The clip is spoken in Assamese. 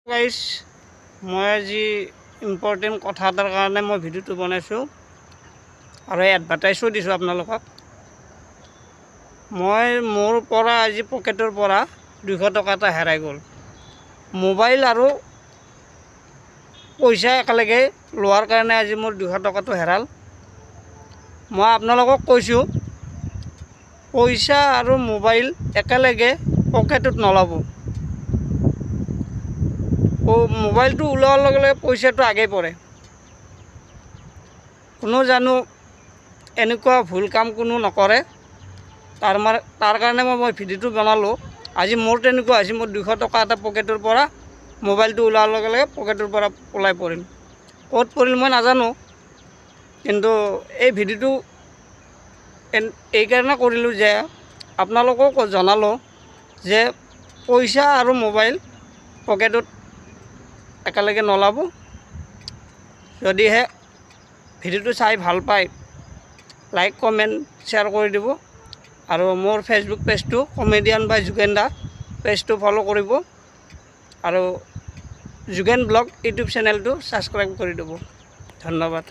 গাইজ মই আজি ইম্পৰ্টেণ্ট কথা এটাৰ কাৰণে মই ভিডিঅ'টো বনাইছোঁ আৰু এডভাৰটাইজো দিছোঁ আপোনালোকক। মই মোৰ পৰা আজি পকেটৰ পৰা 200 টকা এটা হেৰাই গ'ল। মোবাইল আৰু পইচা একেলগে লোৱাৰ কাৰণে আজি মোৰ 200 টকাটো হেৰাল। মই আপোনালোকক কৈছোঁ, পইচা আৰু মোবাইল একেলগে পকেটত নল'ব। মোবাইলটো ওলোৱাৰ লগে লগে পইচাটো আগেই পৰে। কোনো জানো এনেকুৱা ভুল কাম কোনো নকৰে। তাৰ কাৰণে মই ভিডিঅ'টো বনালোঁ। আজি মোৰ তেনেকুৱা হৈছে, মোৰ 200 টকা এটা পকেটৰ পৰা মোবাইলটো ওলোৱাৰ লগে লগে পকেটৰ পৰা ওলাই পৰিল। ক'ত পৰিল মই নাজানো, কিন্তু এই ভিডিঅ'টো এইকাৰণে কৰিলোঁ যে আপোনালোকক জনালোঁ যে পইচা আৰু মোবাইল পকেটত একেলগে নলাব। যদিহে ভিডিঅ'টো চাই ভাল পায়, লাইক কমেণ্ট শ্বেয়াৰ কৰি দিব আৰু মোৰ ফেচবুক পেজটো কমেডিয়ান বাই যোগেন দা পেজটো ফ'ল' কৰিব আৰু যোগেন ব্লগ ইউটিউব চেনেলটো ছাবস্ক্ৰাইব কৰি দিব। ধন্যবাদ।